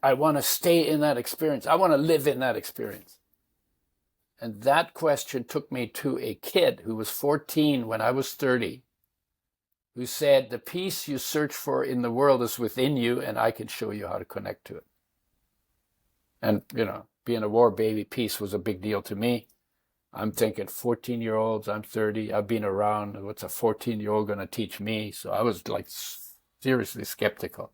I want to stay in that experience. I want to live in that experience. And that question took me to a kid who was 14 when I was 30, who said, the peace you search for in the world is within you, and I can show you how to connect to it. And, being a war baby, peace was a big deal to me. I'm thinking 14-year-olds, I'm 30, I've been around, what's a 14-year-old going to teach me? So I was like seriously skeptical.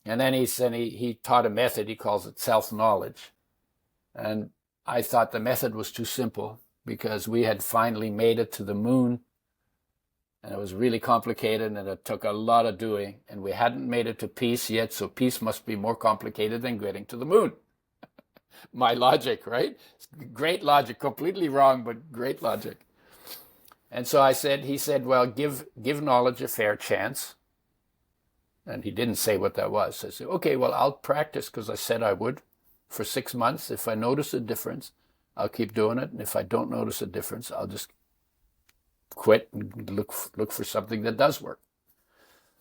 And then he taught a method, he calls it self-knowledge. And I thought the method was too simple because we had finally made it to the moon, and it was really complicated and it took a lot of doing, and we hadn't made it to peace yet, so peace must be more complicated than getting to the moon. My logic, right? Great logic, completely wrong, but great logic. And so he said, well, give knowledge a fair chance. And he didn't say what that was. I said, okay, well, I'll practice because I said I would for 6 months. If I notice a difference, I'll keep doing it. And if I don't notice a difference, I'll just quit and look for something that does work.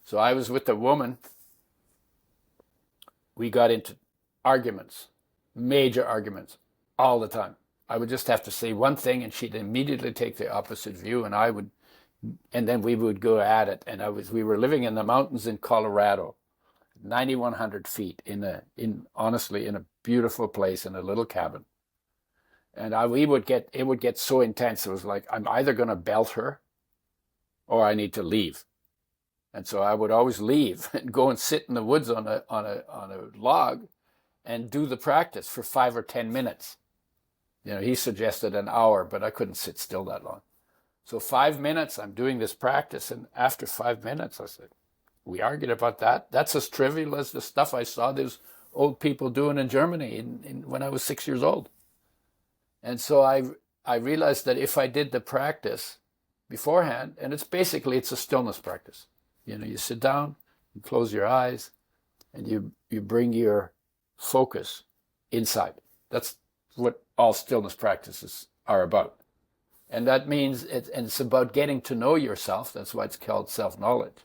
So I was with a woman. We got into arguments, major arguments, all the time. I would just have to say one thing and she'd immediately take the opposite view, and then we would go at it. And we were living in the mountains in Colorado, 9,100 feet honestly in a beautiful place in a little cabin. And it would get so intense. It was like, I'm either going to belt her or I need to leave. And so I would always leave and go and sit in the woods on a log and do the practice for 5 or 10 minutes. He suggested an hour, but I couldn't sit still that long. So 5 minutes, I'm doing this practice. And after 5 minutes, I said, we argued about that. That's as trivial as the stuff I saw those old people doing in Germany when I was 6 years old. And so I realized that if I did the practice beforehand, and it's a stillness practice. You sit down, you close your eyes, and you bring your focus inside. That's what all stillness practices are about. And that means it's about getting to know yourself. That's why it's called self-knowledge.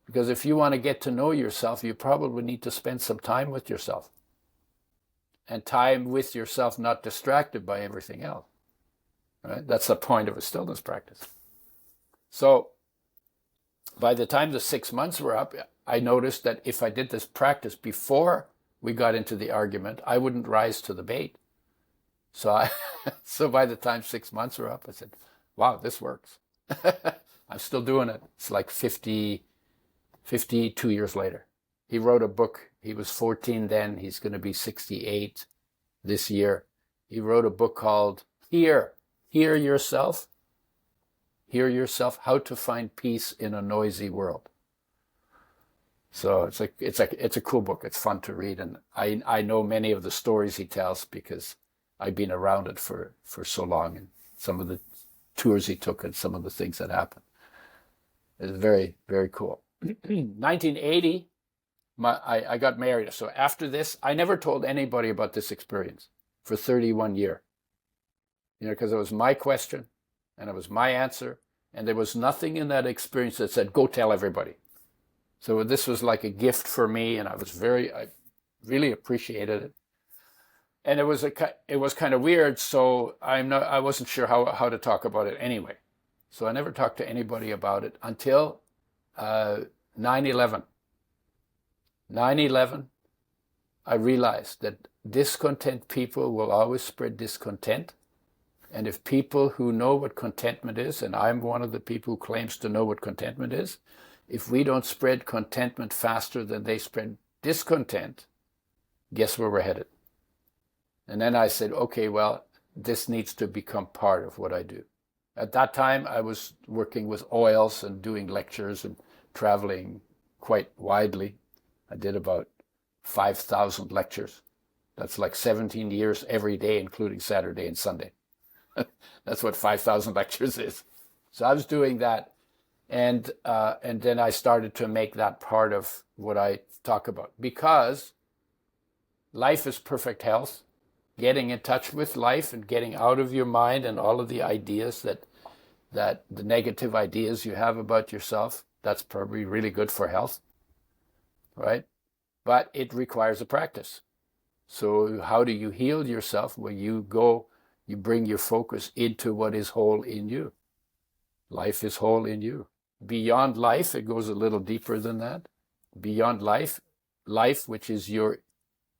Because if you want to get to know yourself, you probably need to spend some time with yourself. And time with yourself, not distracted by everything else. Right? That's the point of a stillness practice. So by the time the 6 months were up, I noticed that if I did this practice before we got into the argument, I wouldn't rise to the bait. So by the time 6 months were up, I said, wow, this works. I'm still doing it. It's like 52 years later. He wrote a book. He was 14 then. He's going to be 68 this year. He wrote a book called Hear Yourself. Hear Yourself, How to Find Peace in a Noisy World. So it's a cool book. It's fun to read. And I know many of the stories he tells because I've been around it for so long, and some of the tours he took and some of the things that happened. It's very, very cool. 1980, I got married. So after this, I never told anybody about this experience for 31 years. Because it was my question and it was my answer, and there was nothing in that experience that said, go tell everybody. So this was like a gift for me, and I really appreciated it. And it was kind of weird, so I wasn't sure how to talk about it anyway. So I never talked to anybody about it until 9/11. 9/11, I realized that discontent people will always spread discontent. And if people who know what contentment is, and I'm one of the people who claims to know what contentment is, if we don't spread contentment faster than they spread discontent, guess where we're headed? And then I said, okay, well, this needs to become part of what I do. At that time, I was working with oils and doing lectures and traveling quite widely. I did about 5,000 lectures. That's like 17 years every day, including Saturday and Sunday. That's what 5,000 lectures is. So I was doing that. And then I started to make that part of what I talk about. Because life is perfect health. Getting in touch with life and getting out of your mind and all of the ideas that the negative ideas you have about yourself, that's probably really good for health, right? but it requires a practice. So how do you heal yourself? When you bring your focus into what is whole in you. Life is whole in you. Beyond life, it goes a little deeper than that. Beyond life, which is your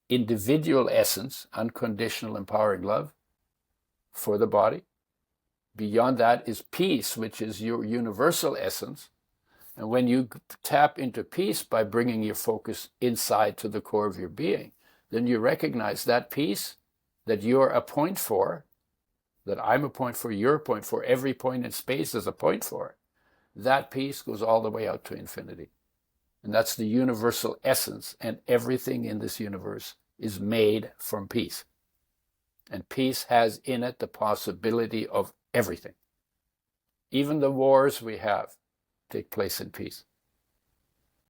individual essence, unconditional empowering love for the body. Beyond that is peace, which is your universal essence. And when you tap into peace by bringing your focus inside to the core of your being, then you recognize that peace that you're a point for, that I'm a point for, you're a point for, every point in space is a point for. That peace goes all the way out to infinity. And that's the universal essence, and everything in this universe is made from peace. And peace has in it the possibility of everything. Even the wars we have take place in peace.